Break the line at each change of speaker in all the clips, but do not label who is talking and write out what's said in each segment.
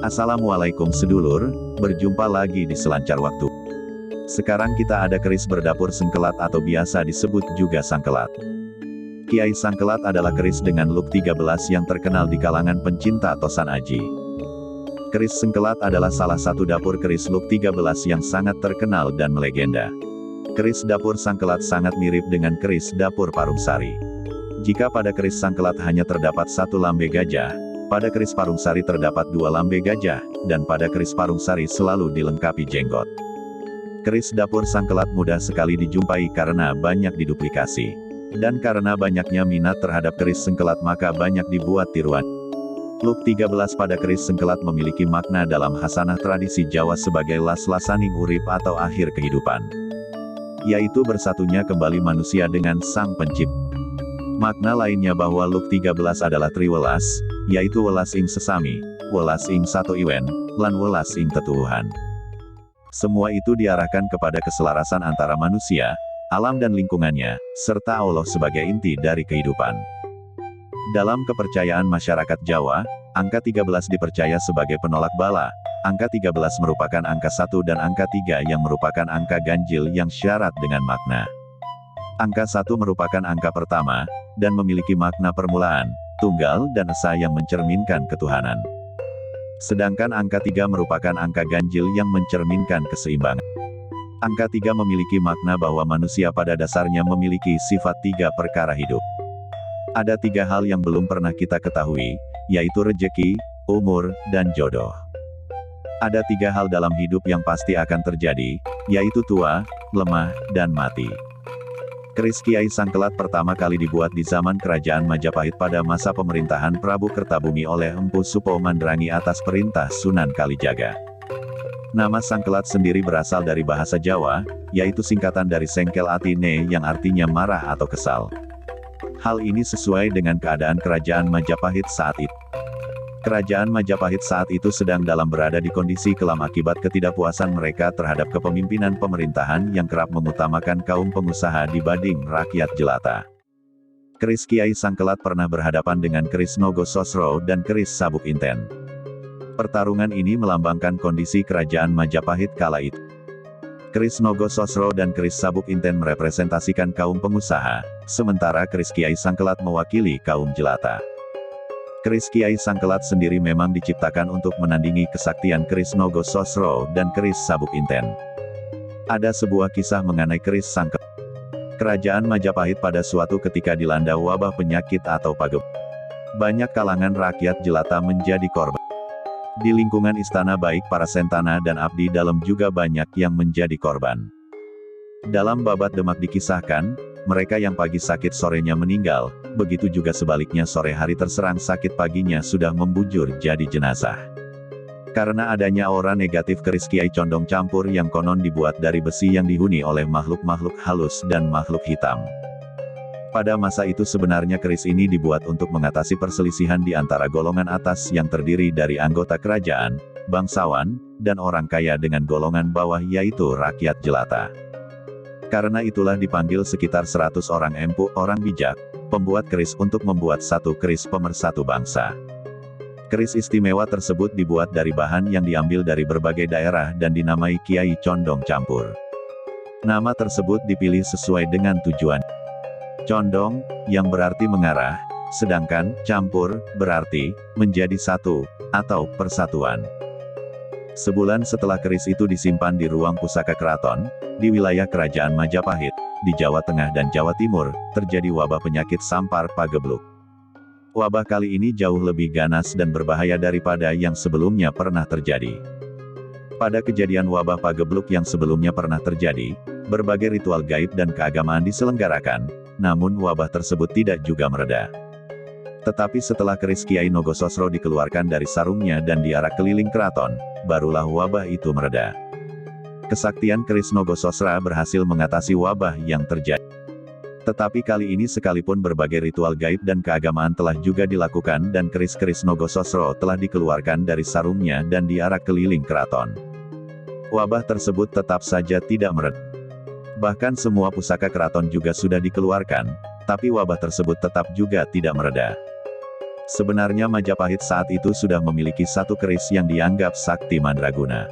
Assalamualaikum sedulur, berjumpa lagi di Selancar Waktu. Sekarang kita ada keris berdapur Sengkelat atau biasa disebut juga Sangkelat. Kiai Sangkelat adalah keris dengan look 13 yang terkenal di kalangan pencinta Tosan Aji. Keris Sengkelat adalah salah satu dapur keris look 13 yang sangat terkenal dan melegenda. Keris dapur Sangkelat sangat mirip dengan keris dapur Parungsari. Jika pada keris Sangkelat hanya terdapat satu lambe gajah, pada keris Parungsari terdapat dua lambe gajah, dan pada keris Parungsari selalu dilengkapi jenggot. Keris dapur Sangkelat mudah sekali dijumpai karena banyak diduplikasi. Dan karena banyaknya minat terhadap keris Sengkelat maka banyak dibuat tiruan. Look 13 pada keris Sengkelat memiliki makna dalam hasanah tradisi Jawa sebagai las-lasaning urip atau akhir kehidupan. Yaitu bersatunya kembali manusia dengan Sang Pencipta. Makna lainnya bahwa look 13 adalah triwelas, yaitu welas ing sesami, welas ing sato iwen, lan welas ing tetuhuhan. Semua itu diarahkan kepada keselarasan antara manusia, alam dan lingkungannya, serta Allah sebagai inti dari kehidupan. Dalam kepercayaan masyarakat Jawa, angka 13 dipercaya sebagai penolak bala, angka 13 merupakan angka 1 dan angka 3 yang merupakan angka ganjil yang syarat dengan makna. Angka 1 merupakan angka pertama, dan memiliki makna permulaan, tunggal dan esa yang mencerminkan ketuhanan. Sedangkan angka 3 merupakan angka ganjil yang mencerminkan keseimbangan. Angka 3 memiliki makna bahwa manusia pada dasarnya memiliki sifat 3 perkara hidup. Ada 3 hal yang belum pernah kita ketahui, yaitu rejeki, umur, dan jodoh. Ada 3 hal dalam hidup yang pasti akan terjadi, yaitu tua, lemah, dan mati. Keris Kiai Sangkelat pertama kali dibuat di zaman Kerajaan Majapahit pada masa pemerintahan Prabu Kertabumi oleh Empu Supo Mandrangi atas perintah Sunan Kalijaga. Nama Sangkelat sendiri berasal dari bahasa Jawa, yaitu singkatan dari Sengkel Atine yang artinya marah atau kesal. Hal ini sesuai dengan keadaan Kerajaan Majapahit saat itu. Kerajaan Majapahit saat itu sedang berada di kondisi kelam akibat ketidakpuasan mereka terhadap kepemimpinan pemerintahan yang kerap mengutamakan kaum pengusaha dibanding rakyat jelata. Keris Kiai Sangkelat pernah berhadapan dengan keris Nogososro dan keris Sabuk Inten. Pertarungan ini melambangkan kondisi Kerajaan Majapahit kala itu. Keris Nogososro dan keris Sabuk Inten merepresentasikan kaum pengusaha, sementara keris Kiai Sangkelat mewakili kaum jelata. Keris Kiai Sangkelat sendiri memang diciptakan untuk menandingi kesaktian keris Nogososro dan keris Sabuk Inten. Ada sebuah kisah mengenai keris Sangkelat. Kerajaan Majapahit pada suatu ketika dilanda wabah penyakit atau pageb. Banyak kalangan rakyat jelata menjadi korban. Di lingkungan istana baik para sentana dan abdi dalam juga banyak yang menjadi korban. Dalam babat Demak dikisahkan, mereka yang pagi sakit sorenya meninggal, begitu juga sebaliknya sore hari terserang sakit paginya sudah membujur jadi jenazah. Karena adanya aura negatif keris Kiai condong campur yang konon dibuat dari besi yang dihuni oleh makhluk-makhluk halus dan makhluk hitam. Pada masa itu sebenarnya keris ini dibuat untuk mengatasi perselisihan di antara golongan atas yang terdiri dari anggota kerajaan, bangsawan, dan orang kaya dengan golongan bawah yaitu rakyat jelata. Karena itulah dipanggil sekitar 100 orang empu, orang bijak, pembuat keris untuk membuat satu keris pemersatu bangsa. Keris istimewa tersebut dibuat dari bahan yang diambil dari berbagai daerah dan dinamai Kiai Condong Campur. Nama tersebut dipilih sesuai dengan tujuan. Condong, yang berarti mengarah, sedangkan campur, berarti menjadi satu, atau persatuan. Sebulan setelah keris itu disimpan di ruang pusaka keraton, di wilayah Kerajaan Majapahit, di Jawa Tengah dan Jawa Timur, terjadi wabah penyakit sampar pagebluk. Wabah kali ini jauh lebih ganas dan berbahaya daripada yang sebelumnya pernah terjadi. Pada kejadian wabah pagebluk yang sebelumnya pernah terjadi, berbagai ritual gaib dan keagamaan diselenggarakan, namun wabah tersebut tidak juga mereda. Tetapi setelah keris Kiai Nogososro dikeluarkan dari sarungnya dan diarak keliling keraton, barulah wabah itu mereda. Kesaktian keris Nogososra berhasil mengatasi wabah yang terjadi. Tetapi kali ini sekalipun berbagai ritual gaib dan keagamaan telah juga dilakukan dan keris-keris Nogososro telah dikeluarkan dari sarungnya dan diarak keliling keraton, wabah tersebut tetap saja tidak mereda. Bahkan semua pusaka keraton juga sudah dikeluarkan, tapi wabah tersebut tetap juga tidak mereda. Sebenarnya Majapahit saat itu sudah memiliki satu keris yang dianggap sakti mandraguna.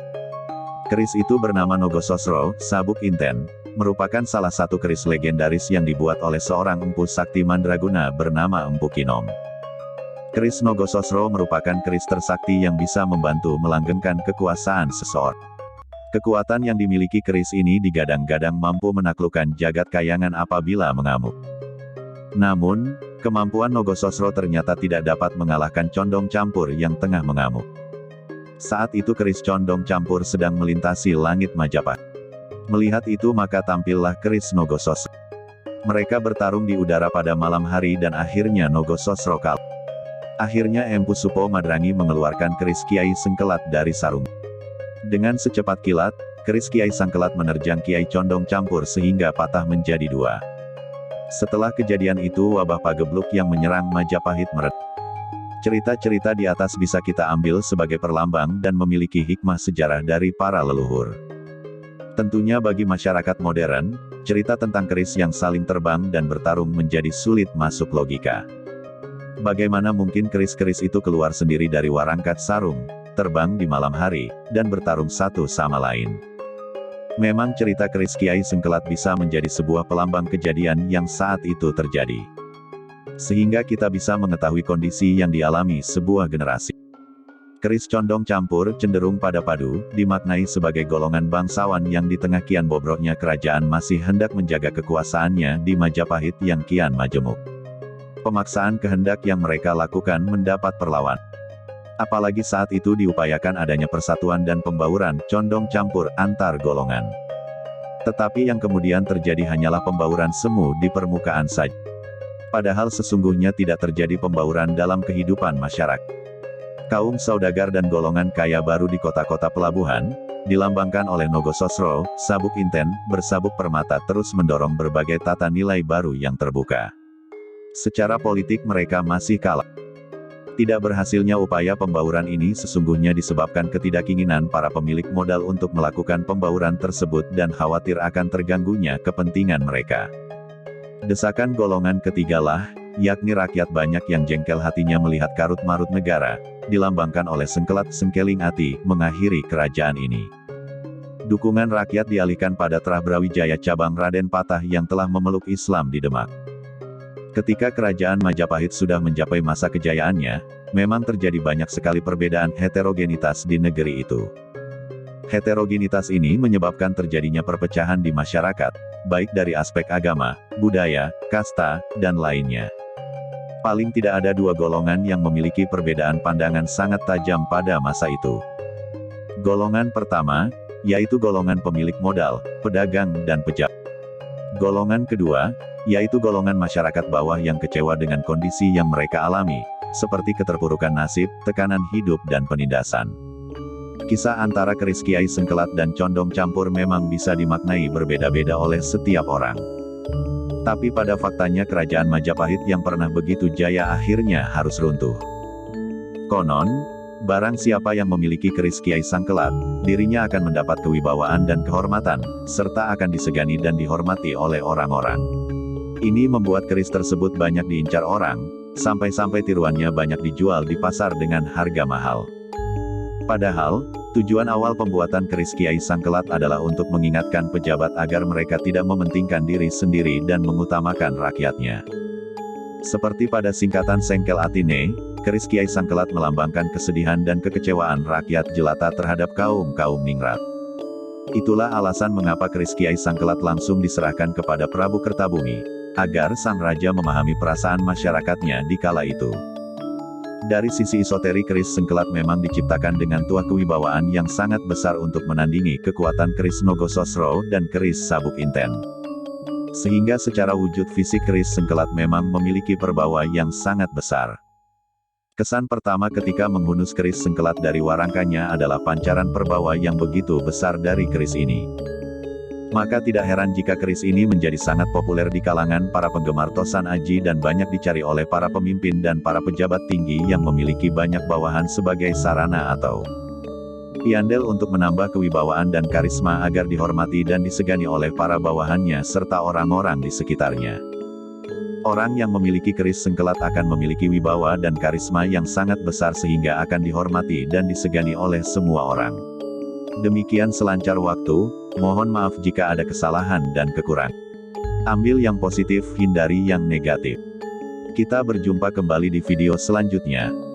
Keris itu bernama Nogososro, Sabuk Inten, merupakan salah satu keris legendaris yang dibuat oleh seorang empu sakti mandraguna bernama Empu Kinom. Keris Nogososro merupakan keris tersakti yang bisa membantu melanggengkan kekuasaan seseorang. Kekuatan yang dimiliki keris ini digadang-gadang mampu menaklukkan jagat kayangan apabila mengamuk. Namun, kemampuan Nogososro ternyata tidak dapat mengalahkan Condong Campur yang tengah mengamuk. Saat itu keris Condong Campur sedang melintasi langit Majapahit. Melihat itu maka tampillah keris Nogososro. Mereka bertarung di udara pada malam hari dan akhirnya Nogososro kalah. Akhirnya Empu Supo Madrangi mengeluarkan keris Kiai Sengkelat dari sarung. Dengan secepat kilat, keris Kiai Sengkelat menerjang Kiai Condong Campur sehingga patah menjadi dua. Setelah kejadian itu wabah pagebluk yang menyerang Majapahit mereda. Cerita-cerita di atas bisa kita ambil sebagai perlambang dan memiliki hikmah sejarah dari para leluhur. Tentunya bagi masyarakat modern, cerita tentang keris yang saling terbang dan bertarung menjadi sulit masuk logika. Bagaimana mungkin keris-keris itu keluar sendiri dari warangkat sarung, terbang di malam hari, dan bertarung satu sama lain? Memang cerita keris Kiai Sengkelat bisa menjadi sebuah pelambang kejadian yang saat itu terjadi. Sehingga kita bisa mengetahui kondisi yang dialami sebuah generasi. Keris Condong Campur cenderung pada padu, dimaknai sebagai golongan bangsawan yang di tengah kian bobroknya kerajaan masih hendak menjaga kekuasaannya di Majapahit yang kian majemuk. Pemaksaan kehendak yang mereka lakukan mendapat perlawanan. Apalagi saat itu diupayakan adanya persatuan dan pembauran condong campur antar golongan. Tetapi yang kemudian terjadi hanyalah pembauran semu di permukaan saja. Padahal sesungguhnya tidak terjadi pembauran dalam kehidupan masyarakat. Kaum saudagar dan golongan kaya baru di kota-kota pelabuhan, dilambangkan oleh Nogososro, Sabuk Inten, bersabuk permata terus mendorong berbagai tata nilai baru yang terbuka. Secara politik mereka masih kalah. Tidak berhasilnya upaya pembauran ini sesungguhnya disebabkan ketidakinginan para pemilik modal untuk melakukan pembauran tersebut dan khawatir akan terganggunya kepentingan mereka. Desakan golongan ketigalah, yakni rakyat banyak yang jengkel hatinya melihat karut-marut negara, dilambangkan oleh Sengkelat Sengkeling Ati, mengakhiri kerajaan ini. Dukungan rakyat dialihkan pada Trah Brawijaya cabang Raden Patah yang telah memeluk Islam di Demak. Ketika kerajaan Majapahit sudah mencapai masa kejayaannya, memang terjadi banyak sekali perbedaan heterogenitas di negeri itu. Heterogenitas ini menyebabkan terjadinya perpecahan di masyarakat, baik dari aspek agama, budaya, kasta, dan lainnya. Paling tidak ada dua golongan yang memiliki perbedaan pandangan sangat tajam pada masa itu. Golongan pertama, yaitu golongan pemilik modal, pedagang dan pejabat. Golongan kedua, yaitu golongan masyarakat bawah yang kecewa dengan kondisi yang mereka alami, seperti keterpurukan nasib, tekanan hidup dan penindasan. Kisah antara keris Kiai Sengkelat dan Condong Campur memang bisa dimaknai berbeda-beda oleh setiap orang. Tapi pada faktanya kerajaan Majapahit yang pernah begitu jaya akhirnya harus runtuh. Konon, barang siapa yang memiliki keris Kiai Sengkelat, dirinya akan mendapat kewibawaan dan kehormatan, serta akan disegani dan dihormati oleh orang-orang. Ini membuat keris tersebut banyak diincar orang, sampai-sampai tiruannya banyak dijual di pasar dengan harga mahal. Padahal, tujuan awal pembuatan keris Kiai Sengkelat adalah untuk mengingatkan pejabat agar mereka tidak mementingkan diri sendiri dan mengutamakan rakyatnya. Seperti pada singkatan Sengkel Atine, keris Kiai Sengkelat melambangkan kesedihan dan kekecewaan rakyat jelata terhadap kaum ningrat. Itulah alasan mengapa keris Kiai Sengkelat langsung diserahkan kepada Prabu Kertabumi, agar sang raja memahami perasaan masyarakatnya di kala itu. Dari sisi esoterik keris Sengkelat memang diciptakan dengan tuah kewibawaan yang sangat besar untuk menandingi kekuatan keris Nogososro dan keris Sabuk Inten. Sehingga secara wujud fisik keris Sengkelat memang memiliki perbawa yang sangat besar. Kesan pertama ketika menghunus keris Sengkelat dari warangkanya adalah pancaran perbawa yang begitu besar dari keris ini. Maka tidak heran jika keris ini menjadi sangat populer di kalangan para penggemar Tosan Aji dan banyak dicari oleh para pemimpin dan para pejabat tinggi yang memiliki banyak bawahan sebagai sarana atau piandel untuk menambah kewibawaan dan karisma agar dihormati dan disegani oleh para bawahannya serta orang-orang di sekitarnya. Orang yang memiliki keris sengkelat akan memiliki wibawa dan karisma yang sangat besar sehingga akan dihormati dan disegani oleh semua orang. Demikian selancar waktu, mohon maaf jika ada kesalahan dan kekurangan. Ambil yang positif, hindari yang negatif. Kita berjumpa kembali di video selanjutnya.